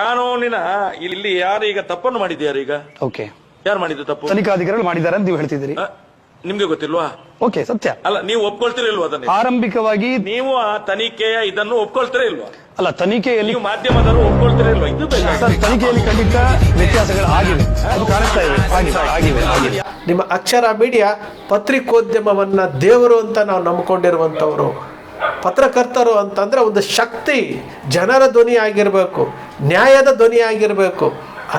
ಕಾನೂನಿನ ಇಲ್ಲಿ ಯಾರು ಈಗ ತಪ್ಪನ್ನು ಮಾಡಿದ್ದಾರೆ? ಈಗ ಓಕೆ, ಯಾರು ಮಾಡಿದ್ದು ತಪ್ಪು? ತನಿಖಾಧಿಕಾರಿಗಳು ಮಾಡಿದ್ದಾರೆ ಅಂತ ನೀವು ಹೇಳ್ತಿದ್ದೀರಿ. ನಿಮ್ಗೆ ಗೊತ್ತಿಲ್ವಾ? ಓಕೆ, ಸತ್ಯ ಅಲ್ಲ, ನೀವು ಒಪ್ಕೊಳ್ತೀರ ಇಲ್ವಾ ಅದನ್ನ? ಆರಂಭಿಕವಾಗಿ ನೀವು ಆ ತನಿಖೆಯ ಇದನ್ನು ಒಪ್ಕೊಳ್ತೀರ ಇಲ್ವಾ? ಅಲ್ಲ, ತನಿಖೆಯಲ್ಲಿ ನೀವು ಮಾಧ್ಯಮದವರು ಒಪ್ಕೊಳ್ತೀರ ಇಲ್ವಾ? ಇದು ಸರ್, ತನಿಖೆಯಲ್ಲಿ ಖಂಡಿತ ವ್ಯತ್ಯಾಸಗಳು ಆಗಿವೆ, ಅದು ಕಾಣಿಸ್ತಾ ಇವೆ. ಆಗಿವೆ. ನಿಮ್ಮ ಅಕ್ಷರ ಮೀಡಿಯಾ ಪತ್ರಿಕೋದ್ಯಮವನ್ನ ದೇವರು ಅಂತ ನಾವು ನಂಬಿಕೊಂಡಿರುವಂಥವ್ರು. ಪತ್ರಕರ್ತರು ಅಂತಂದ್ರೆ ಒಂದು ಶಕ್ತಿ, ಜನರ ಧ್ವನಿ ಆಗಿರಬೇಕು, ನ್ಯಾಯದ ಧ್ವನಿ ಆಗಿರಬೇಕು,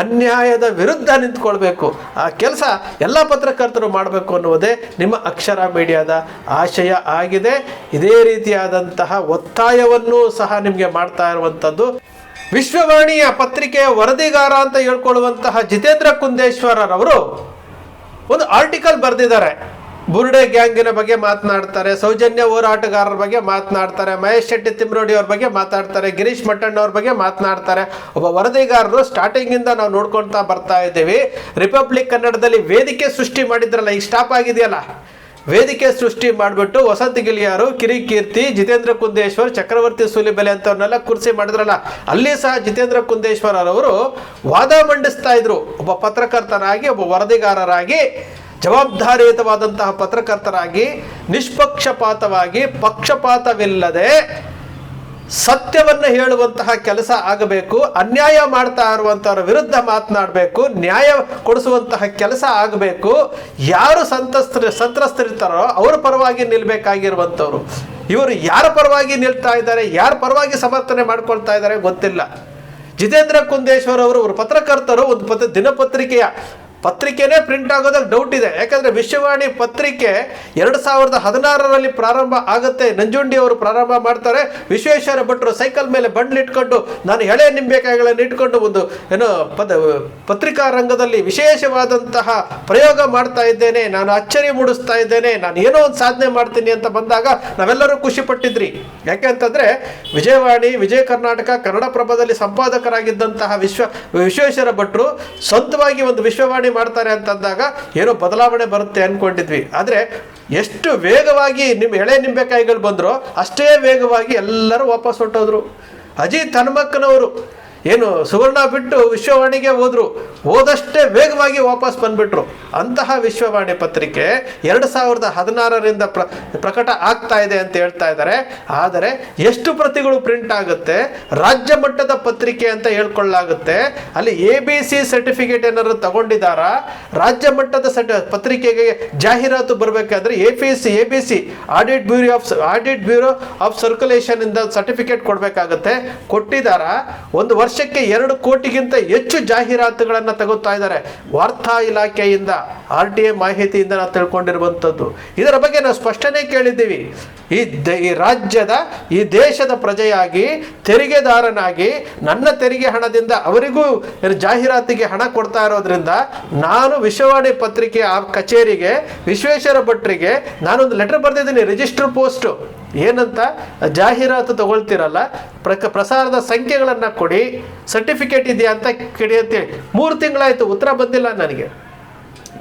ಅನ್ಯಾಯದ ವಿರುದ್ಧ ನಿಂತ್ಕೊಳ್ಬೇಕು. ಆ ಕೆಲಸ ಎಲ್ಲ ಪತ್ರಕರ್ತರು ಮಾಡಬೇಕು ಅನ್ನುವುದೇ ನಿಮ್ಮ ಅಕ್ಷರ ಮೀಡಿಯಾದ ಆಶಯ ಆಗಿದೆ. ಇದೇ ರೀತಿಯಾದಂತಹ ಒತ್ತಾಯವನ್ನು ಸಹ ನಿಮಗೆ ಮಾಡ್ತಾ ಇರುವಂಥದ್ದು ವಿಶ್ವವಾಣಿಯ ಪತ್ರಿಕೆಯ ವರದಿಗಾರ ಅಂತ ಹೇಳ್ಕೊಳ್ಳುವಂತಹ ಜಿತೇಂದ್ರ ಕುಂದೇಶ್ವರರವರು ಒಂದು ಆರ್ಟಿಕಲ್ ಬರೆದಿದ್ದಾರೆ. ಬುರ್ಡೆ ಗ್ಯಾಂಗಿನ ಬಗ್ಗೆ ಮಾತನಾಡ್ತಾರೆ, ಸೌಜನ್ಯ ಹೋರಾಟಗಾರರ ಬಗ್ಗೆ ಮಾತನಾಡ್ತಾರೆ, ಮಹೇಶ್ ಶೆಟ್ಟಿ ತಿಮ್ರೋಡಿ ಅವ್ರ ಬಗ್ಗೆ ಮಾತಾಡ್ತಾರೆ, ಗಿರೀಶ್ ಮಟ್ಟಣ್ಣ ಅವ್ರ ಬಗ್ಗೆ ಮಾತನಾಡ್ತಾರೆ. ಒಬ್ಬ ವರದಿಗಾರರು ಸ್ಟಾರ್ಟಿಂಗಿಂದ ನಾವು ನೋಡ್ಕೊಳ್ತಾ ಬರ್ತಾ ಇದ್ದೀವಿ. ರಿಪಬ್ಲಿಕ್ ಕನ್ನಡದಲ್ಲಿ ವೇದಿಕೆ ಸೃಷ್ಟಿ ಮಾಡಿದ್ರಲ್ಲ, ಈಗ ಸ್ಟಾಪ್ ಆಗಿದೆಯಲ್ಲ, ವೇದಿಕೆ ಸೃಷ್ಟಿ ಮಾಡಿಬಿಟ್ಟು ವಸಂತ ಗಿಳಿಯಾರು, ಕಿರಿಕೀರ್ತಿ, ಜಿತೇಂದ್ರ ಕುಂದೇಶ್ವರ್, ಚಕ್ರವರ್ತಿ ಸೂಲಿಬೆಲೆ ಅಂತವ್ರನ್ನೆಲ್ಲ ಕುರ್ಸಿ ಮಾಡಿದ್ರಲ್ಲ, ಅಲ್ಲಿ ಸಹ ಜಿತೇಂದ್ರ ಕುಂದೇಶ್ವರರವರು ವಾದ ಮಂಡಿಸ್ತಾ ಇದ್ರು. ಒಬ್ಬ ಪತ್ರಕರ್ತರಾಗಿ, ಒಬ್ಬ ವರದಿಗಾರರಾಗಿ, ಜವಾಬ್ದಾರಿಯುತವಾದಂತಹ ಪತ್ರಕರ್ತರಾಗಿ, ನಿಷ್ಪಕ್ಷಪಾತವಾಗಿ, ಪಕ್ಷಪಾತವಿಲ್ಲದೆ ಸತ್ಯವನ್ನು ಹೇಳುವಂತಹ ಕೆಲಸ ಆಗಬೇಕು. ಅನ್ಯಾಯ ಮಾಡ್ತಾ ಇರುವಂಥವ್ರ ವಿರುದ್ಧ ಮಾತನಾಡಬೇಕು, ನ್ಯಾಯ ಕೊಡಿಸುವಂತಹ ಕೆಲಸ ಆಗಬೇಕು. ಯಾರು ಸಂತ್ರಸ್ತರಿರ್ತಾರೋ ಅವ್ರ ಪರವಾಗಿ ನಿಲ್ಬೇಕಾಗಿರುವಂಥವ್ರು. ಇವರು ಯಾರ ಪರವಾಗಿ ನಿಲ್ತಾ ಇದ್ದಾರೆ, ಯಾರ ಪರವಾಗಿ ಸಮರ್ಥನೆ ಮಾಡ್ಕೊಳ್ತಾ ಇದ್ದಾರೆ ಗೊತ್ತಿಲ್ಲ. ಜಿತೇಂದ್ರ ಕುಂದೇಶ್ವರ್ ಅವರು ಪತ್ರಕರ್ತರು. ಒಂದು ಪತ್ರಿಕೆನೇ ಪ್ರಿಂಟ್ ಆಗೋದಾಗ ಡೌಟ್ ಇದೆ. ಯಾಕಂದ್ರೆ ವಿಶ್ವವಾಣಿ ಪತ್ರಿಕೆ 2016ರಲ್ಲಿ ಪ್ರಾರಂಭ ಆಗುತ್ತೆ. ನಂಜುಂಡಿ ಅವರು ಪ್ರಾರಂಭ ಮಾಡ್ತಾರೆ. ವಿಶ್ವೇಶ್ವರ ಭಟ್ರು ಸೈಕಲ್ ಮೇಲೆ ಬಂಡ್ಲ್ ಇಟ್ಕೊಂಡು, ನಾನು ಎಳೆ ನಿಂಬೆಕಾಯಿಗಳನ್ನು ಇಟ್ಕೊಂಡು ಒಂದು ಪತ್ರಿಕಾ ರಂಗದಲ್ಲಿ ವಿಶೇಷವಾದಂತಹ ಪ್ರಯೋಗ ಮಾಡ್ತಾ ಇದ್ದೇನೆ, ನಾನು ಅಚ್ಚರಿ ಮೂಡಿಸ್ತಾ ಇದ್ದೇನೆ, ನಾನು ಏನೋ ಒಂದು ಸಾಧನೆ ಮಾಡ್ತೀನಿ ಅಂತ ಬಂದಾಗ ನಾವೆಲ್ಲರೂ ಖುಷಿ ಪಟ್ಟಿದ್ರಿ. ಯಾಕೆಂತಂದ್ರೆ ವಿಜಯವಾಣಿ, ವಿಜಯ ಕರ್ನಾಟಕ, ಕನ್ನಡಪ್ರಭದಲ್ಲಿ ಸಂಪಾದಕರಾಗಿದ್ದಂತಹ ವಿಶ್ವೇಶ್ವರ ಭಟ್ರು ಸ್ವಂತವಾಗಿ ಒಂದು ವಿಶ್ವವಾಣಿ ಮಾಡ್ತಾರೆ ಅಂತಂದಾಗ ಏನೋ ಬದಲಾವಣೆ ಬರುತ್ತೆ ಅನ್ಕೊಂಡಿದ್ವಿ. ಆದ್ರೆ ಎಷ್ಟು ವೇಗವಾಗಿ ಎಳೆ ನಿಂಬೆಕಾಯಿಗಳು ಬಂದ್ರು ಅಷ್ಟೇ ವೇಗವಾಗಿ ಎಲ್ಲರೂ ವಾಪಸ್ ಹೊರಟೋದ್ರು. ಅಜಿತ್ ಹನುಮಕ್ಕನವರು ಏನು ಸುವರ್ಣ ಬಿಟ್ಟು ವಿಶ್ವವಾಣಿಗೆ ಹೋದಷ್ಟೇ ವೇಗವಾಗಿ ವಾಪಸ್ ಬಂದ್ಬಿಟ್ರು. ಅಂತಹ ವಿಶ್ವವಾಣಿ ಪತ್ರಿಕೆ 2016ರಿಂದ ಪ್ರಕಟ ಆಗ್ತಾ ಇದೆ ಅಂತ ಹೇಳ್ತಾ ಇದ್ದಾರೆ. ಆದರೆ ಎಷ್ಟು ಪ್ರತಿಗಳು ಪ್ರಿಂಟ್ ಆಗುತ್ತೆ? ರಾಜ್ಯ ಮಟ್ಟದ ಪತ್ರಿಕೆ ಅಂತ ಹೇಳ್ಕೊಳ್ಳಾಗುತ್ತೆ. ಅಲ್ಲಿ ABC ಸರ್ಟಿಫಿಕೇಟ್ ಏನಾದ್ರು ತಗೊಂಡಿದ್ದಾರಾ? ರಾಜ್ಯ ಮಟ್ಟದ ಪತ್ರಿಕೆಗೆ ಜಾಹೀರಾತು ಬರಬೇಕಾದ್ರೆ ABC audit bureau of circulation ಇಂದ ಸರ್ಟಿಫಿಕೇಟ್ ಕೊಡಬೇಕಾಗುತ್ತೆ. ಕೊಟ್ಟಿದ್ದಾರಾ? ಒಂದು ವರ್ಷಕ್ಕೆ 2 ಕೋಟಿಗಿಂತ ಹೆಚ್ಚು ಜಾಹೀರಾತುಗಳನ್ನು ತಗೋತಾ ಇದ್ದಾರೆ ವಾರ್ತಾ ಇಲಾಖೆಯಿಂದ, RTA ಮಾಹಿತಿಯಿಂದ ನಾವು ತಿಳ್ಕೊಂಡಿರುವಂಥದ್ದು. ಇದರ ಬಗ್ಗೆ ನಾವು ಸ್ಪಷ್ಟನೆ ಕೇಳಿದ್ದೀವಿ. ಈ ರಾಜ್ಯದ, ಈ ದೇಶದ ಪ್ರಜೆಯಾಗಿ, ತೆರಿಗೆದಾರನಾಗಿ, ನನ್ನ ತೆರಿಗೆ ಹಣದಿಂದ ಅವರಿಗೂ ಜಾಹೀರಾತಿಗೆ ಹಣ ಕೊಡ್ತಾ ಇರೋದ್ರಿಂದ ನಾನು ವಿಶ್ವವಾಣಿ ಪತ್ರಿಕೆ ಕಚೇರಿಗೆ, ವಿಶ್ವೇಶ್ವರ ಭಟ್ರಿಗೆ ನಾನೊಂದು ಲೆಟರ್ ಬರೆದಿದ್ದೀನಿ, ರಿಜಿಸ್ಟರ್ ಪೋಸ್ಟ್. ಏನಂತ? ಜಾಹೀರಾತು ತಗೊಳ್ತಿರಲ್ಲ, ಪ್ರಸಾರದ ಸಂಖ್ಯೆಗಳನ್ನು ಕೊಡಿ, ಸರ್ಟಿಫಿಕೇಟ್ ಇದೆಯಾ ಅಂತ ಕೇಳಿ ಅಂತೇಳಿ 3 ತಿಂಗಳಾಯ್ತು, ಉತ್ತರ ಬಂದಿಲ್ಲ ನನಗೆ.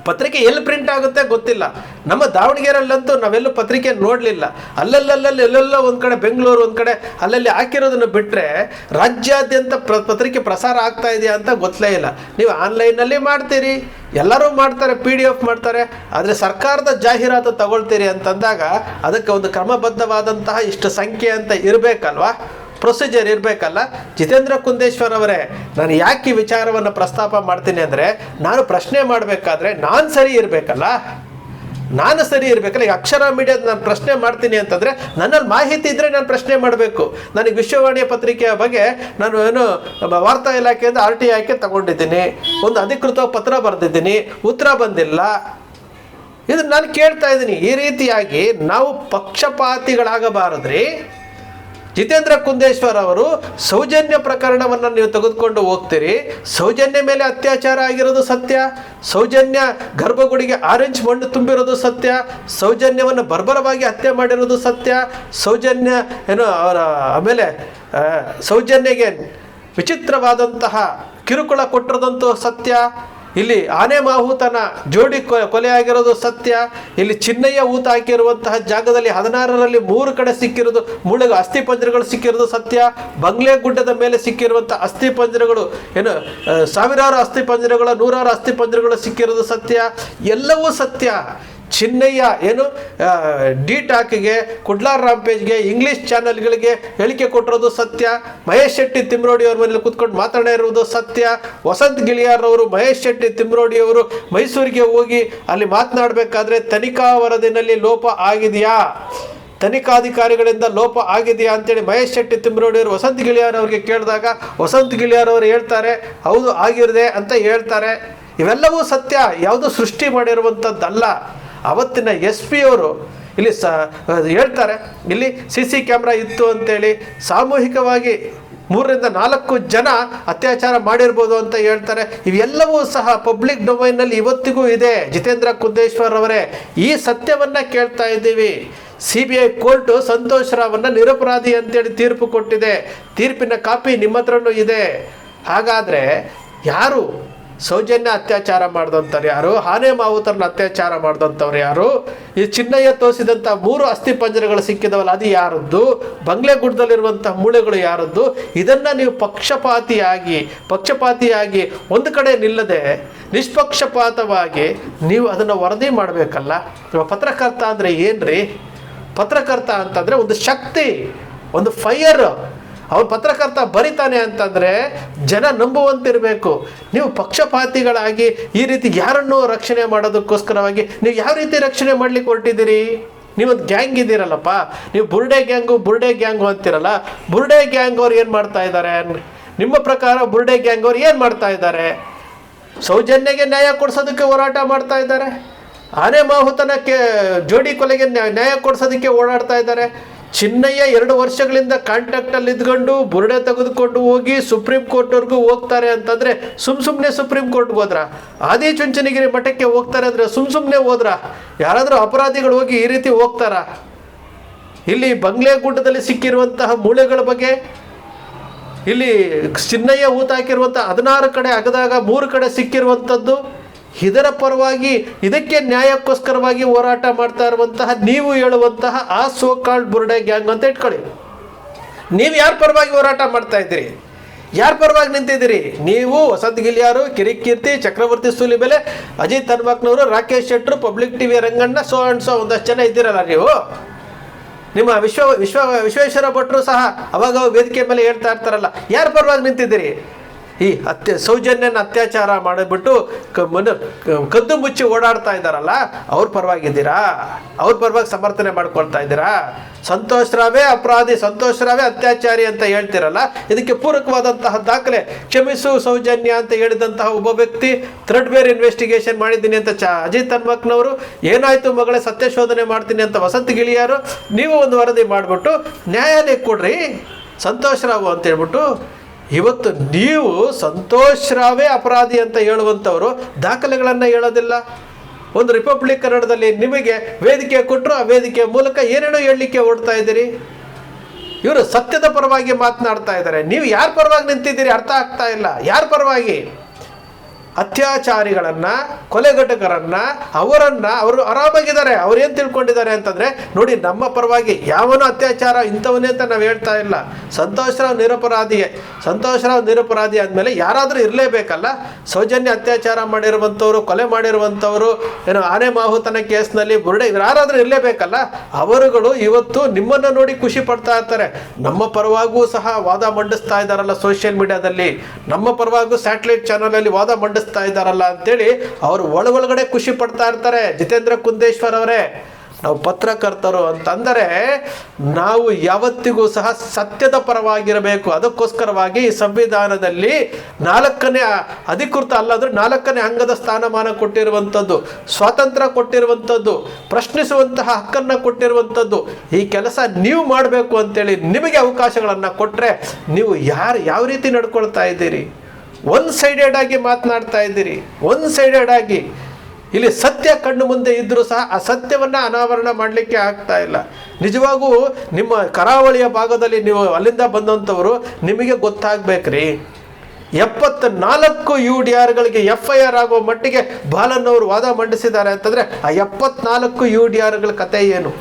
ಪತ್ರಿಕೆ ಎಲ್ಲಿ ಪ್ರಿಂಟ್ ಆಗುತ್ತೆ ಗೊತ್ತಿಲ್ಲ. ನಮ್ಮ ದಾವಣಗೆರೆಯಲ್ಲಂತೂ ನಾವೆಲ್ಲೂ ಪತ್ರಿಕೆ ನೋಡಲಿಲ್ಲ. ಎಲ್ಲೆಲ್ಲೋ ಒಂದು ಕಡೆ ಬೆಂಗಳೂರು, ಒಂದು ಕಡೆ ಅಲ್ಲಲ್ಲಿ ಹಾಕಿರೋದನ್ನು ಬಿಟ್ಟರೆ ರಾಜ್ಯಾದ್ಯಂತ ಪತ್ರಿಕೆ ಪ್ರಸಾರ ಆಗ್ತಾ ಇದೆಯಾ ಅಂತ ಗೊತ್ತಲೇ ಇಲ್ಲ. ನೀವು ಆನ್ಲೈನಲ್ಲಿ ಮಾಡ್ತೀರಿ, ಎಲ್ಲರೂ ಮಾಡ್ತಾರೆ, PDF ಮಾಡ್ತಾರೆ. ಆದರೆ ಸರ್ಕಾರದ ಜಾಹೀರಾತು ತಗೊಳ್ತೀರಿ ಅಂತಂದಾಗ ಅದಕ್ಕೆ ಒಂದು ಕ್ರಮಬದ್ಧವಾದಂತಹ ಇಷ್ಟು ಸಂಖ್ಯೆ ಅಂತ ಇರಬೇಕಲ್ವಾ, ಪ್ರೊಸೀಜರ್ ಇರಬೇಕಲ್ಲ. ಜಿತೇಂದ್ರ ಕುಂದೇಶ್ವರ್ ಅವರೇ, ನಾನು ಯಾಕೆ ಈ ವಿಚಾರವನ್ನು ಪ್ರಸ್ತಾಪ ಮಾಡ್ತೀನಿ ಅಂದರೆ, ನಾನು ಪ್ರಶ್ನೆ ಮಾಡಬೇಕಾದ್ರೆ ನಾನು ಸರಿ ಇರಬೇಕಲ್ಲ. ಈಗ ಅಕ್ಷರ ಮೀಡಿಯಾದ ನಾನು ಪ್ರಶ್ನೆ ಮಾಡ್ತೀನಿ ಅಂತಂದರೆ ನನ್ನಲ್ಲಿ ಮಾಹಿತಿ ಇದ್ದರೆ ನಾನು ಪ್ರಶ್ನೆ ಮಾಡಬೇಕು. ನನಗೆ ವಿಶ್ವವಾಣಿಯ ಪತ್ರಿಕೆಯ ಬಗ್ಗೆ ನಾನು ವಾರ್ತಾ ಇಲಾಖೆಯಿಂದ RTI ತಗೊಂಡಿದ್ದೀನಿ, ಒಂದು ಅಧಿಕೃತ ಪತ್ರ ಬರೆದಿದ್ದೀನಿ, ಉತ್ತರ ಬಂದಿಲ್ಲ. ಇದನ್ನು ನಾನು ಕೇಳ್ತಾ ಇದ್ದೀನಿ. ಈ ರೀತಿಯಾಗಿ ನಾವು ಪಕ್ಷಪಾತಿಗಳಾಗಬಾರದ್ರಿ. ಜಿತೇಂದ್ರ ಕುಂದೇಶ್ವರ್ ಅವರು ಸೌಜನ್ಯ ಪ್ರಕರಣವನ್ನು ನೀವು ತೆಗೆದುಕೊಂಡು ಹೋಗ್ತೀರಿ. ಸೌಜನ್ಯ ಮೇಲೆ ಅತ್ಯಾಚಾರ ಆಗಿರೋದು ಸತ್ಯ, ಸೌಜನ್ಯ ಗರ್ಭಗುಡಿಗೆ ಆರೆಂಜ್ ಮಣ್ಣು ತುಂಬಿರೋದು ಸತ್ಯ, ಸೌಜನ್ಯವನ್ನು ಬರ್ಬರವಾಗಿ ಹತ್ಯೆ ಮಾಡಿರೋದು ಸತ್ಯ, ಸೌಜನ್ಯ ಆಮೇಲೆ ಸೌಜನ್ಯಗೆ ವಿಚಿತ್ರವಾದಂತಹ ಕಿರುಕುಳ ಕೊಟ್ಟಿರೋದಂತೂ ಸತ್ಯ. ಇಲ್ಲಿ ಆನೆ ಮಾಹುತನ ಜೋಡಿ ಕೊಲೆ ಆಗಿರೋದು ಸತ್ಯ. ಇಲ್ಲಿ ಚಿನ್ನಯ್ಯ ಊತ ಹಾಕಿರುವಂತಹ ಜಾಗದಲ್ಲಿ 16ರಲ್ಲಿ 3 ಕಡೆ ಸಿಕ್ಕಿರೋದು ಮೂಳೆಗಳು ಅಸ್ಥಿಪಂಜರಗಳು ಸಿಕ್ಕಿರೋದು ಸತ್ಯ. ಬಂಗ್ಲೆ ಗುಡ್ಡದ ಮೇಲೆ ಸಿಕ್ಕಿರುವಂತಹ ಅಸ್ಥಿಪಂಜರಗಳು ಏನು ಸಾವಿರಾರು ಅಸ್ಥಿಪಂಜರಗಳು 100 ಅಸ್ಥಿಪಂಜರಗಳು ಸಿಕ್ಕಿರೋದು ಸತ್ಯ. ಎಲ್ಲವೂ ಸತ್ಯ. ಚಿನ್ನಯ್ಯ ಏನು ಡಿ ಟಾಕ್ಗೆ, ಕುಡ್ಲಾರ್ ರಾಂಪೇಜ್ಗೆ, ಇಂಗ್ಲಿಷ್ ಚಾನೆಲ್ಗಳಿಗೆ ಹೇಳಿಕೆ ಕೊಟ್ಟಿರೋದು ಸತ್ಯ. ಮಹೇಶ್ ಶೆಟ್ಟಿ ತಿಮ್ರೋಡಿ ಅವ್ರ ಮನೇಲಿ ಕೂತ್ಕೊಂಡು ಮಾತನಾಡಿರುವುದು ಸತ್ಯ. ವಸಂತ್ ಗಿಳಿಯಾರ್ ಅವರು ಮಹೇಶ್ ಶೆಟ್ಟಿ ತಿಮ್ರೋಡಿ ಅವರು ಮೈಸೂರಿಗೆ ಹೋಗಿ ಅಲ್ಲಿ ಮಾತನಾಡಬೇಕಾದ್ರೆ ತನಿಖಾ ವರದಿನಲ್ಲಿ ಲೋಪ ಆಗಿದೆಯಾ, ತನಿಖಾಧಿಕಾರಿಗಳಿಂದ ಲೋಪ ಆಗಿದೆಯಾ ಅಂತೇಳಿ ಮಹೇಶ್ ಶೆಟ್ಟಿ ತಿಮ್ರೋಡಿ ಅವರು ವಸಂತ್ ಗಿಳಿಯಾರ್ ಅವ್ರಿಗೆ ಕೇಳಿದಾಗ ವಸಂತ್ ಗಿಳಿಯಾರ್ ಅವರು ಹೇಳ್ತಾರೆ ಹೌದು ಆಗಿರದೆ ಅಂತ ಹೇಳ್ತಾರೆ. ಇವೆಲ್ಲವೂ ಸತ್ಯ, ಯಾವುದು ಸೃಷ್ಟಿ ಮಾಡಿರುವಂಥದ್ದಲ್ಲ. ಅವತ್ತಿನ SP ಅವರು ಇಲ್ಲಿ ಹೇಳ್ತಾರೆ ಇಲ್ಲಿ CC ಕ್ಯಾಮ್ರಾ ಇತ್ತು ಅಂತೇಳಿ, ಸಾಮೂಹಿಕವಾಗಿ 3ರಿಂದ 4 ಜನ ಅತ್ಯಾಚಾರ ಮಾಡಿರ್ಬೋದು ಅಂತ ಹೇಳ್ತಾರೆ. ಇವೆಲ್ಲವೂ ಸಹ ಪಬ್ಲಿಕ್ ಡೊಮೈನ್ನಲ್ಲಿ ಇವತ್ತಿಗೂ ಇದೆ. ಜಿತೇಂದ್ರ ಕುಂದೇಶ್ವರ್ ಅವರೇ, ಈ ಸತ್ಯವನ್ನು ಕೇಳ್ತಾ ಇದ್ದೀವಿ. CBI ಕೋರ್ಟು ಸಂತೋಷ್ ರಾವನ್ನ ನಿರಪರಾಧಿ ಅಂತೇಳಿ ತೀರ್ಪು ಕೊಟ್ಟಿದೆ. ತೀರ್ಪಿನ ಕಾಪಿ ನಿಮ್ಮ ಹತ್ರನೂ ಇದೆ. ಹಾಗಾದರೆ ಯಾರು ಸೌಜನ್ಯ ಅತ್ಯಾಚಾರ ಮಾಡಿದಂಥವ್ರು ಯಾರು, ಆನೆ ಮಾವುತರನ್ನ ಅತ್ಯಾಚಾರ ಮಾಡಿದಂಥವ್ರು ಯಾರು, ಈ ಚಿನ್ನಯ್ಯ ತೋರಿಸಿದಂಥ 3 ಅಸ್ಥಿಪಂಜರಗಳು ಸಿಕ್ಕಿದವಲ್ಲ ಅದು ಯಾರದ್ದು, ಬಂಗ್ಲೆ ಗುಡ್ಡದಲ್ಲಿರುವಂಥ ಮೂಳೆಗಳು ಯಾರದ್ದು, ಇದನ್ನು ನೀವು ಪಕ್ಷಪಾತಿಯಾಗಿ ಒಂದು ಕಡೆ ನಿಲ್ಲದೆ ನಿಷ್ಪಕ್ಷಪಾತವಾಗಿ ನೀವು ಅದನ್ನು ವರದಿ ಮಾಡಬೇಕಲ್ಲ. ಪತ್ರಕರ್ತ ಅಂದರೆ ಏನ್ರಿ? ಪತ್ರಕರ್ತ ಅಂತಂದರೆ ಒಂದು ಶಕ್ತಿ, ಒಂದು ಫೈರ್. ಅವ್ನು ಪತ್ರಕರ್ತ ಬರಿತಾನೆ ಅಂತಂದರೆ ಜನ ನಂಬುವಂತಿರಬೇಕು. ನೀವು ಪಕ್ಷಪಾತಿಗಳಾಗಿ ಈ ರೀತಿ ಯಾರನ್ನೂ ರಕ್ಷಣೆ ಮಾಡೋದಕ್ಕೋಸ್ಕರವಾಗಿ ನೀವು ಯಾವ ರೀತಿ ರಕ್ಷಣೆ ಮಾಡ್ಲಿಕ್ಕೆ ಹೊರಟಿದ್ದೀರಿ? ನೀವೊಂದು ಗ್ಯಾಂಗ್ ಇದ್ದೀರಲ್ಲಪ್ಪ, ನೀವು ಬುರ್ಡೆ ಗ್ಯಾಂಗು ಅಂತಿರಲ್ಲ. ಬುರ್ಡೆ ಗ್ಯಾಂಗ್ ಅವ್ರು ಏನು ಮಾಡ್ತಾ ಇದ್ದಾರೆ? ನಿಮ್ಮ ಪ್ರಕಾರ ಬುರ್ಡೆ ಗ್ಯಾಂಗ್ ಅವ್ರು ಏನು ಮಾಡ್ತಾ ಇದ್ದಾರೆ? ಸೌಜನ್ಯಗೆ ನ್ಯಾಯ ಕೊಡಿಸೋದಕ್ಕೆ ಹೋರಾಟ ಮಾಡ್ತಾ ಇದ್ದಾರೆ. ಆನೆ ಮಾಹುತನಕ್ಕೆ ಜೋಡಿ ಕೊಲೆಗೆ ನ್ಯಾಯ ಕೊಡಿಸೋದಕ್ಕೆ ಓಡಾಡ್ತಾ ಇದ್ದಾರೆ. ಚಿನ್ನಯ್ಯ 2 ವರ್ಷಗಳಿಂದ ಕಾಂಟ್ಯಾಕ್ಟಲ್ಲಿ ಇದ್ಕೊಂಡು ಬುರುಡೆ ತೆಗೆದುಕೊಂಡು ಹೋಗಿ ಸುಪ್ರೀಂ ಕೋರ್ಟ್ವರೆಗೂ ಹೋಗ್ತಾರೆ ಅಂತಂದರೆ ಸುಮ್ಮನೆ ಸುಪ್ರೀಂ ಕೋರ್ಟ್ಗೆ ಹೋದ್ರ? ಆದಿಚುಂಚನಗಿರಿ ಮಠಕ್ಕೆ ಹೋಗ್ತಾರೆ ಅಂದರೆ ಸುಮ್ಮನೆ ಹೋದ್ರ? ಯಾರಾದರೂ ಅಪರಾಧಿಗಳು ಹೋಗಿ ಈ ರೀತಿ ಹೋಗ್ತಾರ? ಇಲ್ಲಿ ಬಂಗ್ಲೆ ಗುಡ್ಡದಲ್ಲಿ ಸಿಕ್ಕಿರುವಂತಹ ಮೂಳೆಗಳ ಬಗ್ಗೆ, ಇಲ್ಲಿ ಚಿನ್ನಯ್ಯ ಊತ ಹಾಕಿರುವಂಥ 16 ಕಡೆ ಅಗದಾಗ 3 ಕಡೆ ಸಿಕ್ಕಿರುವಂಥದ್ದು, ಇದರ ಪರವಾಗಿ ಇದಕ್ಕೆ ನ್ಯಾಯಕ್ಕೋಸ್ಕರವಾಗಿ ಹೋರಾಟ ಮಾಡ್ತಾ ಇರುವಂತಹ ನೀವು ಹೇಳುವಂತಹ ಆ ಸೋಕಾಲ್ಡ್ ಬುರ್ಡೆ ಗ್ಯಾಂಗ್ ಅಂತ ಇಟ್ಕೊಳ್ಳಿ. ನೀವು ಯಾರ ಪರವಾಗಿ ಹೋರಾಟ ಮಾಡ್ತಾ ಇದ್ದೀರಿ? ಯಾರ ಪರವಾಗಿ ನಿಂತಿದ್ದೀರಿ? ನೀವು ವಸಂತ್ ಗಿಳಿಯಾರು, ಕಿರಿಕೀರ್ತಿ, ಚಕ್ರವರ್ತಿ ಸೂಲಿಬೆಲೆ, ಅಜಿತ್ ಹನುಮಕ್ನವರು, ರಾಕೇಶ್ ಶೆಟ್ಟರು, public TV Ranganna, so and so ಒಂದಷ್ಟು ಜನ ಇದ್ದೀರಲ್ಲ ನೀವು. ನಿಮ್ಮ ವಿಶ್ವೇಶ್ವರ ಭಟ್ರು ಸಹ ಅವಾಗ ವೇದಿಕೆ ಮೇಲೆ ಹೇಳ್ತಾ ಇರ್ತಾರಲ್ಲ, ಯಾರ ಪರವಾಗಿ ನಿಂತಿದ್ದೀರಿ? ಈ ಸೌಜನ್ಯನ ಅತ್ಯಾಚಾರ ಮಾಡಿಬಿಟ್ಟು ಕದ್ದು ಮುಚ್ಚಿ ಓಡಾಡ್ತಾ ಇದ್ದಾರಲ್ಲ, ಅವ್ರ ಪರವಾಗಿದ್ದೀರಾ? ಅವ್ರ ಪರವಾಗಿ ಸಮರ್ಥನೆ ಮಾಡ್ಕೊಳ್ತಾ ಇದ್ದೀರಾ? ಸಂತೋಷ್ ರಾವೇ ಅಪರಾಧಿ, ಸಂತೋಷ್ ರಾವೇ ಅತ್ಯಾಚಾರಿ ಅಂತ ಹೇಳ್ತಿರಲ್ಲ, ಇದಕ್ಕೆ ಪೂರಕವಾದಂತಹ ದಾಖಲೆ ಕ್ಷಮಿಸು ಸೌಜನ್ಯ ಅಂತ ಹೇಳಿದಂತಹ ಒಬ್ಬ ವ್ಯಕ್ತಿ ಥ್ರೆಡ್ಬೇರ್ ಇನ್ವೆಸ್ಟಿಗೇಷನ್ ಮಾಡಿದ್ದೀನಿ ಅಂತ ಅಜಿತ್ ಹನುಮಕ್ನವರು, ಏನಾಯ್ತು ಮಗಳೇ ಸತ್ಯಶೋಧನೆ ಮಾಡ್ತೀನಿ ಅಂತ ವಸಂತ್ ಗಿಳಿಯಾರು, ನೀವು ಒಂದು ವರದಿ ಮಾಡಿಬಿಟ್ಟು ನ್ಯಾಯಾಲಯಕ್ಕೆ ಕೊಡ್ರಿ ಸಂತೋಷ್ ರಾವ್ ಅಂತ ಹೇಳ್ಬಿಟ್ಟು. ಇವತ್ತು ನೀವು ಸಂತೋಷ್ ರಾವೇ ಅಪರಾಧಿ ಅಂತ ಹೇಳುವಂಥವರು ದಾಖಲೆಗಳನ್ನು ಹೇಳೋದಿಲ್ಲ. ಒಂದು ರಿಪಬ್ಲಿಕ್ ಕನ್ನಡದಲ್ಲಿ ನಿಮಗೆ ವೇದಿಕೆ ಕೊಟ್ಟರು, ಆ ವೇದಿಕೆಯ ಮೂಲಕ ಏನೇನೋ ಹೇಳಲಿಕ್ಕೆ ಹೊರಡ್ತಾ ಇದ್ದೀರಿ. ಇವರು ಸತ್ಯದ ಪರವಾಗಿ ಮಾತನಾಡ್ತಾ ಇದ್ದಾರೆ. ನೀವು ಯಾರ ಪರವಾಗಿ ನಿಂತಿದ್ದೀರಿ ಅರ್ಥ ಆಗ್ತಾ ಇಲ್ಲ. ಯಾರ ಪರವಾಗಿ? ಅತ್ಯಾಚಾರಿಗಳನ್ನು, ಕೊಲೆಗಟ್ಟಕರನ್ನು, ಅವರು ಆರಾಮಾಗಿದ್ದಾರೆ. ಅವ್ರು ಏನು ತಿಳ್ಕೊಂಡಿದ್ದಾರೆ ಅಂತಂದರೆ, ನೋಡಿ ನಮ್ಮ ಪರವಾಗಿ ಯಾವನೂ ಅತ್ಯಾಚಾರ ಇಂಥವನ್ನೇ ಅಂತ ನಾವು ಹೇಳ್ತಾ ಇಲ್ಲ. ಸಂತೋಷ್ ರಾವ್ ನಿರಪರಾಧಿ ಆದಮೇಲೆ ಯಾರಾದರೂ ಇರಲೇಬೇಕಲ್ಲ. ಸೌಜನ್ಯ ಅತ್ಯಾಚಾರ ಮಾಡಿರುವಂಥವ್ರು, ಕೊಲೆ ಮಾಡಿರುವಂಥವ್ರು, ಏನೋ ಆನೆ ಮಾಹುತನ ಕೇಸ್ನಲ್ಲಿ ಬುರುಡೆ ಯಾರಾದರೂ ಇರಲೇಬೇಕಲ್ಲ. ಅವರುಗಳು ಇವತ್ತು ನಿಮ್ಮನ್ನು ನೋಡಿ ಖುಷಿ ಪಡ್ತಾ ಇರ್ತಾರೆ. ನಮ್ಮ ಪರವಾಗೂ ಸಹ ವಾದ ಮಂಡಿಸ್ತಾ ಇದ್ದಾರಲ್ಲ ಸೋಷಿಯಲ್ ಮೀಡಿಯಾದಲ್ಲಿ, ನಮ್ಮ ಪರವಾಗೂ ಸ್ಯಾಟಲೈಟ್ ಚಾನಲಲ್ಲಿ ವಾದ ಮಂಡಿಸ್ತಾ ಇದ್ದಾರಲ್ಲ ಅಂತೇಳಿ ಅವರು ಒಳಗಡೆ ಖುಷಿ ಪಡ್ತಾ ಇರ್ತಾರೆ. ಜಿತೇಂದ್ರ ಕುಂದೇಶ್ವರ್ ಅವರೇ, ನಾವು ಪತ್ರಕರ್ತರು ಅಂತಂದರೆ ನಾವು ಯಾವತ್ತಿಗೂ ಸಹ ಸತ್ಯದ ಪರವಾಗಿರಬೇಕು. ಅದಕ್ಕೋಸ್ಕರವಾಗಿ ಈ ಸಂವಿಧಾನದಲ್ಲಿ 4ನೇ ಅಧಿಕೃತ ಅಲ್ಲಾದರೂ 4ನೇ ಅಂಗದ ಸ್ಥಾನಮಾನ ಕೊಟ್ಟಿರುವಂಥದ್ದು, ಸ್ವಾತಂತ್ರ್ಯ ಕೊಟ್ಟಿರುವಂಥದ್ದು, ಪ್ರಶ್ನಿಸುವಂತಹ ಹಕ್ಕನ್ನು ಕೊಟ್ಟಿರುವಂಥದ್ದು. ಈ ಕೆಲಸ ನೀವು ಮಾಡಬೇಕು ಅಂತೇಳಿ ನಿಮಗೆ ಅವಕಾಶಗಳನ್ನು ಕೊಟ್ಟರೆ ನೀವು ಯಾವ ರೀತಿ ನಡ್ಕೊಳ್ತಾ ಇದ್ದೀರಿ? ಒನ್ ಸೈಡೆಡ್ ಆಗಿ ಮಾತನಾಡ್ತಾ ಇದ್ದೀರಿ. ಒನ್ ಸೈಡೆಡ್ ಆಗಿ ಇಲ್ಲಿ ಸತ್ಯ ಕಣ್ಣು ಮುಂದೆ ಇದ್ದರೂ ಸಹ ಆ ಸತ್ಯವನ್ನು ಅನಾವರಣ ಮಾಡಲಿಕ್ಕೆ ಆಗ್ತಾ ಇಲ್ಲ. ನಿಜವಾಗೂ ನಿಮ್ಮ ಕರಾವಳಿಯ ಭಾಗದಲ್ಲಿ ನೀವು ಅಲ್ಲಿಂದ ಬಂದಂಥವರು, ನಿಮಗೆ ಗೊತ್ತಾಗಬೇಕ್ರಿ 74 UDRಗಳಿಗೆ FIR ಆಗುವ ಮಟ್ಟಿಗೆ ಬಾಲನ್ ಅವರು ವಾದ ಮಂಡಿಸಿದ್ದಾರೆ ಅಂತಂದರೆ ಆ 74 UDRಗಳ ಕತೆ ಏನು?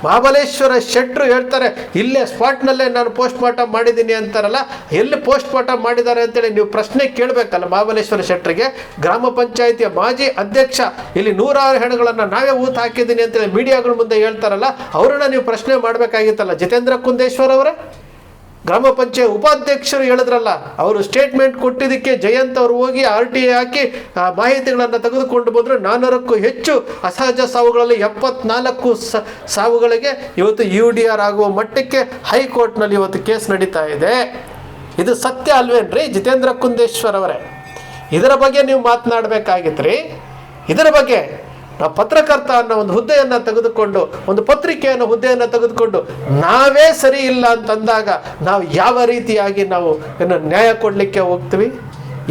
ಮಹಾಬಲೇಶ್ವರ ಶೆಟ್ರು ಹೇಳ್ತಾರೆ ಇಲ್ಲೇ ಸ್ಪಾಟ್ನಲ್ಲೇ ನಾನು ಪೋಸ್ಟ್ ಮಾರ್ಟಮ್ ಮಾಡಿದ್ದೀನಿ ಅಂತಾರಲ್ಲ, ಎಲ್ಲಿ ಪೋಸ್ಟ್ ಮಾರ್ಟಮ್ ಮಾಡಿದ್ದಾರೆ ಅಂತೇಳಿ ನೀವು ಪ್ರಶ್ನೆ ಕೇಳಬೇಕಲ್ಲ ಮಹಾಬಲೇಶ್ವರ ಶೆಟ್ರಿಗೆ. ಗ್ರಾಮ ಪಂಚಾಯಿತಿಯ ಮಾಜಿ ಅಧ್ಯಕ್ಷ ಇಲ್ಲಿ 106 ಹೆಣಗಳನ್ನು ನಾವೇ ಊತ ಹಾಕಿದ್ದೀನಿ ಅಂತೇಳಿ ಮೀಡಿಯಾಗಳ ಮುಂದೆ ಹೇಳ್ತಾರಲ್ಲ, ಅವರನ್ನ ನೀವು ಪ್ರಶ್ನೆ ಮಾಡಬೇಕಾಗಿತ್ತಲ್ಲ. ಜಿತೇಂದ್ರ ಕುಂದೇಶ್ವರ್ ಅವರೇ, ಗ್ರಾಮ ಪಂಚಾಯತ್ ಉಪಾಧ್ಯಕ್ಷರು ಹೇಳಿದ್ರಲ್ಲ, ಅವರು ಸ್ಟೇಟ್ಮೆಂಟ್ ಕೊಟ್ಟಿದ್ದಕ್ಕೆ ಜಯಂತ್ ಅವರು ಹೋಗಿ RTA ಹಾಕಿ ಮಾಹಿತಿಗಳನ್ನು ತೆಗೆದುಕೊಂಡು ಬಂದರು. 400ಕ್ಕೂ ಹೆಚ್ಚು ಅಸಹಜ ಸಾವುಗಳಲ್ಲಿ 74 ಸಾವುಗಳಿಗೆ ಇವತ್ತು UDR ಆಗುವ ಮಟ್ಟಕ್ಕೆ ಹೈಕೋರ್ಟ್ನಲ್ಲಿ ಇವತ್ತು ಕೇಸ್ ನಡೀತಾ ಇದೆ. ಇದು ಸತ್ಯ ಅಲ್ವೇನ್ರಿ ಜಿತೇಂದ್ರ ಕುಂದೇಶ್ವರ್ ಅವರೇ? ಇದರ ಬಗ್ಗೆ ನೀವು ಮಾತನಾಡಬೇಕಾಗಿತ್ರಿ. ಇದರ ಬಗ್ಗೆ ನಾವು ಪತ್ರಕರ್ತ ಅನ್ನೋ ಒಂದು ಹುದ್ದೆಯನ್ನು ತೆಗೆದುಕೊಂಡು, ಒಂದು ಪತ್ರಿಕೆಯನ್ನು ಹುದ್ದೆಯನ್ನು ತೆಗೆದುಕೊಂಡು ನಾವೇ ಸರಿ ಇಲ್ಲ ಅಂತಂದಾಗ ನಾವು ಯಾವ ರೀತಿಯಾಗಿ ನಾವು ನ್ಯಾಯ ಕೊಡಲಿಕ್ಕೆ ಹೋಗ್ತೀವಿ?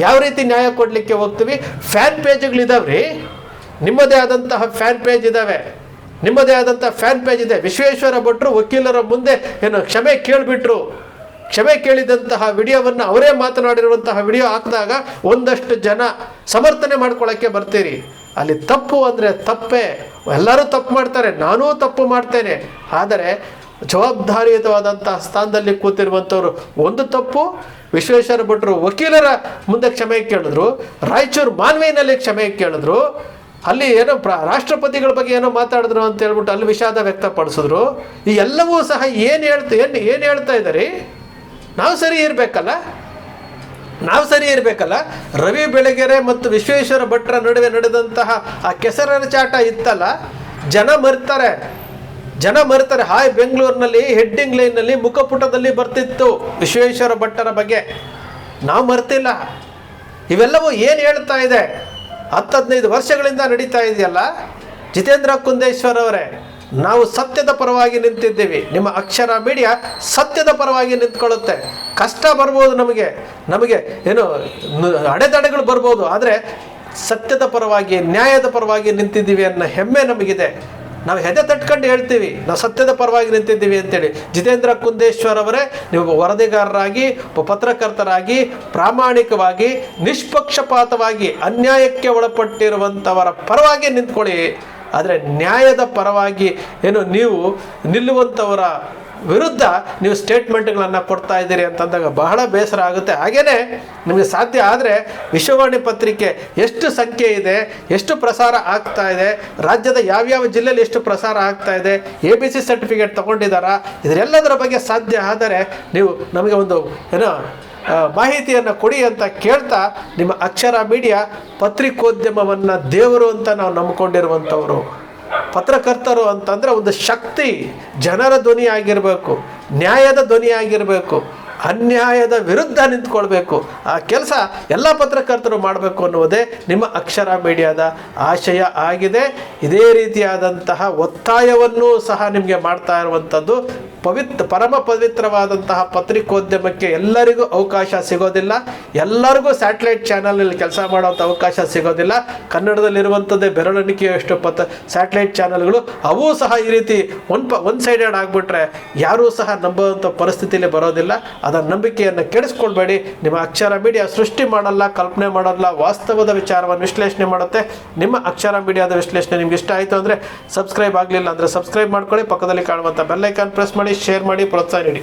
ಯಾವ ರೀತಿ ನ್ಯಾಯ ಕೊಡಲಿಕ್ಕೆ ಹೋಗ್ತೀವಿ? ಫ್ಯಾನ್ ಪೇಜ್ಗಳಿದಾವ್ರಿ, ನಿಮ್ಮದೇ ಆದಂತಹ ಫ್ಯಾನ್ ಪೇಜ್ ಇದ್ದಾವೆ, ನಿಮ್ಮದೇ ಆದಂತಹ ಫ್ಯಾನ್ ಪೇಜ್ ಇದೆ. ವಿಶ್ವೇಶ್ವರ ಭಟ್ರು ವಕೀಲರ ಮುಂದೆ ಕ್ಷಮೆ ಕೇಳಿಬಿಟ್ರು. ಕ್ಷಮೆ ಕೇಳಿದಂತಹ ವಿಡಿಯೋವನ್ನು ಅವರೇ ಮಾತನಾಡಿರುವಂತಹ ವಿಡಿಯೋ ಹಾಕಿದಾಗ ಒಂದಷ್ಟು ಜನ ಸಮರ್ಥನೆ ಮಾಡ್ಕೊಳ್ಳೋಕ್ಕೆ ಬರ್ತೀರಿ. ಅಲ್ಲಿ ತಪ್ಪು ಅಂದರೆ ತಪ್ಪೇ, ಎಲ್ಲರೂ ತಪ್ಪು ಮಾಡ್ತಾರೆ, ನಾನೂ ತಪ್ಪು ಮಾಡ್ತೇನೆ. ಆದರೆ ಜವಾಬ್ದಾರಿಯುತವಾದಂತಹ ಸ್ಥಾನದಲ್ಲಿ ಕೂತಿರುವಂಥವ್ರು ಒಂದು ತಪ್ಪು, ವಿಶ್ವೇಶ್ವರ ಭಟ್ರು ವಕೀಲರ ಮುಂದೆ ಕ್ಷಮೆ ಕೇಳಿದ್ರು, ರಾಯಚೂರು ಮಾನ್ವಿನಲ್ಲಿ ಕ್ಷಮೆ ಕೇಳಿದ್ರು, ಅಲ್ಲಿ ಏನೋ ರಾಷ್ಟ್ರಪತಿಗಳ ಬಗ್ಗೆ ಏನೋ ಮಾತಾಡಿದ್ರು ಅಂತ ಹೇಳ್ಬಿಟ್ಟು ಅಲ್ಲಿ ವಿಷಾದ ವ್ಯಕ್ತಪಡಿಸಿದ್ರು. ಈ ಎಲ್ಲವೂ ಸಹ ಏನು ಹೇಳ್ತಾ ಇದ್ದಾರೆ? ನಾವು ಸರಿ ಇರಬೇಕಲ್ಲ. ರವಿ ಬೆಳಗೆರೆ ಮತ್ತು ವಿಶ್ವೇಶ್ವರ ಭಟ್ರ ನಡುವೆ ನಡೆದಂತಹ ಆ ಕೆಸರಿನ ಚಾಟ ಇತ್ತಲ್ಲ, ಜನ ಮರ್ತಾರೆ. ಹಾಯ್ ಬೆಂಗಳೂರಿನಲ್ಲಿ ಹೆಡ್ಡಿಂಗ್ ಲೈನ್ನಲ್ಲಿ ಮುಖಪುಟದಲ್ಲಿ ಬರ್ತಿತ್ತು ವಿಶ್ವೇಶ್ವರ ಭಟ್ಟರ ಬಗ್ಗೆ. ನಾವು ಮರ್ತಿಲ್ಲ. ಇವೆಲ್ಲವೂ ಏನು ಹೇಳ್ತಾ ಇದೆ? 10-15 ವರ್ಷಗಳಿಂದ ನಡೀತಾ ಇದೆಯಲ್ಲ. ಜಿತೇಂದ್ರ ಕುಂದೇಶ್ವರ್ ಅವರೇ, ನಾವು ಸತ್ಯದ ಪರವಾಗಿ ನಿಂತಿದ್ದೀವಿ. ನಿಮ್ಮ ಅಕ್ಷರ ಮೀಡಿಯಾ ಸತ್ಯದ ಪರವಾಗಿ ನಿಂತ್ಕೊಳ್ಳುತ್ತೆ. ಕಷ್ಟ ಬರ್ಬೋದು, ನಮಗೆ ಏನು ಅಡೆತಡೆಗಳು ಬರ್ಬೋದು, ಆದರೆ ಸತ್ಯದ ಪರವಾಗಿ ನ್ಯಾಯದ ಪರವಾಗಿ ನಿಂತಿದ್ದೀವಿ ಅನ್ನೋ ಹೆಮ್ಮೆ ನಮಗಿದೆ. ನಾವು ಹೆದೆ ತಟ್ಕೊಂಡು ಹೇಳ್ತೀವಿ ನಾವು ಸತ್ಯದ ಪರವಾಗಿ ನಿಂತಿದ್ದೀವಿ ಅಂತೇಳಿ. ಜಿತೇಂದ್ರ ಕುಂದೇಶ್ವರ್ ಅವರೇ, ನೀವು ವರದಿಗಾರರಾಗಿ, ಪತ್ರಕರ್ತರಾಗಿ, ಪ್ರಾಮಾಣಿಕವಾಗಿ, ನಿಷ್ಪಕ್ಷಪಾತವಾಗಿ ಅನ್ಯಾಯಕ್ಕೆ ಒಳಪಟ್ಟಿರುವಂಥವರ ಪರವಾಗಿ ನಿಂತ್ಕೊಳ್ಳಿ. ಆದರೆ ನ್ಯಾಯದ ಪರವಾಗಿ ನೀವು ನಿಲ್ಲುವಂಥವರ ವಿರುದ್ಧ ನೀವು ಸ್ಟೇಟ್ಮೆಂಟ್ಗಳನ್ನು ಕೊಡ್ತಾ ಇದ್ದೀರಿ ಅಂತಂದಾಗ ಬಹಳ ಬೇಸರ ಆಗುತ್ತೆ. ಹಾಗೆಯೇ ನಿಮಗೆ ಸಾಧ್ಯ ಆದರೆ ವಿಶ್ವವಾಣಿ ಪತ್ರಿಕೆ ಎಷ್ಟು ಸಂಖ್ಯೆ ಇದೆ, ಎಷ್ಟು ಪ್ರಸಾರ ಆಗ್ತಾ ಇದೆ, ರಾಜ್ಯದ ಯಾವ್ಯಾವ ಜಿಲ್ಲೆಯಲ್ಲಿ ಎಷ್ಟು ಪ್ರಸಾರ ಆಗ್ತಾ ಇದೆ, ABC ಸರ್ಟಿಫಿಕೇಟ್ ತೊಗೊಂಡಿದ್ದಾರಾ, ಇದರೆಲ್ಲದರ ಬಗ್ಗೆ ಸಾಧ್ಯ ಆದರೆ ನೀವು ನಮಗೆ ಒಂದು ಮಾಹಿತಿಯನ್ನು ಕೊಡಿ ಅಂತ ಕೇಳ್ತಾ, ನಿಮ್ಮ ಅಕ್ಷರ ಮೀಡಿಯಾ ಪತ್ರಿಕೋದ್ಯಮವನ್ನು ದೇವರು ಅಂತ ನಾವು ನಂಬಿಕೊಂಡಿರುವಂಥವ್ರು. ಪತ್ರಕರ್ತರು ಅಂತಂದರೆ ಒಂದು ಶಕ್ತಿ, ಜನರ ಧ್ವನಿ ಆಗಿರಬೇಕು, ನ್ಯಾಯದ ಧ್ವನಿ ಆಗಿರಬೇಕು, ಅನ್ಯಾಯದ ವಿರುದ್ಧ ನಿಂತ್ಕೊಳ್ಬೇಕು. ಆ ಕೆಲಸ ಎಲ್ಲ ಪತ್ರಕರ್ತರು ಮಾಡಬೇಕು ಅನ್ನುವುದೇ ನಿಮ್ಮ ಅಕ್ಷರ ಮೀಡಿಯಾದ ಆಶಯ ಆಗಿದೆ. ಇದೇ ರೀತಿಯಾದಂತಹ ಒತ್ತಾಯವನ್ನು ಸಹ ನಿಮಗೆ ಮಾಡ್ತಾ ಇರುವಂಥದ್ದು. ಪರಮ ಪವಿತ್ರವಾದಂತಹ ಪತ್ರಿಕೋದ್ಯಮಕ್ಕೆ ಎಲ್ಲರಿಗೂ ಅವಕಾಶ ಸಿಗೋದಿಲ್ಲ. ಎಲ್ಲರಿಗೂ ಸ್ಯಾಟಲೈಟ್ ಚಾನಲ್ನಲ್ಲಿ ಕೆಲಸ ಮಾಡೋವಂಥ ಅವಕಾಶ ಸಿಗೋದಿಲ್ಲ. ಕನ್ನಡದಲ್ಲಿರುವಂಥದ್ದೇ ಬೆರಳೆಣಿಕೆಯಷ್ಟು ಸ್ಯಾಟಲೈಟ್ ಚಾನಲ್ಗಳು, ಅವೂ ಸಹ ಈ ರೀತಿ ಒನ್ ಸೈಡೆಡ್ ಆಗಿಬಿಟ್ರೆ ಯಾರೂ ಸಹ ನಂಬುವಂಥ ಪರಿಸ್ಥಿತಿಯಲ್ಲಿ ಬರೋದಿಲ್ಲ. ಅದರ ನಂಬಿಕೆಯನ್ನು ಕೆಡಿಸ್ಕೊಳ್ಬೇಡಿ. ನಿಮ್ಮ ಅಕ್ಷರ ಮೀಡಿಯಾ ಸೃಷ್ಟಿ ಮಾಡಲ್ಲ, ಕಲ್ಪನೆ ಮಾಡಲ್ಲ, ವಾಸ್ತವದ ವಿಚಾರವನ್ನು ವಿಶ್ಲೇಷಣೆ ಮಾಡುತ್ತೆ. ನಿಮ್ಮ ಅಕ್ಷರ ಮೀಡಿಯಾದ ವಿಶ್ಲೇಷಣೆ ನಿಮ್ಗೆ ಇಷ್ಟ ಆಯಿತು ಅಂದರೆ ಸಬ್ಸ್ಕ್ರೈಬ್ ಆಗಲಿಲ್ಲ ಅಂದರೆ ಸಬ್ಸ್ಕ್ರೈಬ್ ಮಾಡ್ಕೊಳ್ಳಿ. ಪಕ್ಕದಲ್ಲಿ ಕಾಣುವಂಥ ಬೆಲ್ ಐಕಾನ್ ಪ್ರೆಸ್ ಮಾಡಿ, ಶೇರ್ ಮಾಡಿ, ಪ್ರೋತ್ಸಾಹ ನೀಡಿ.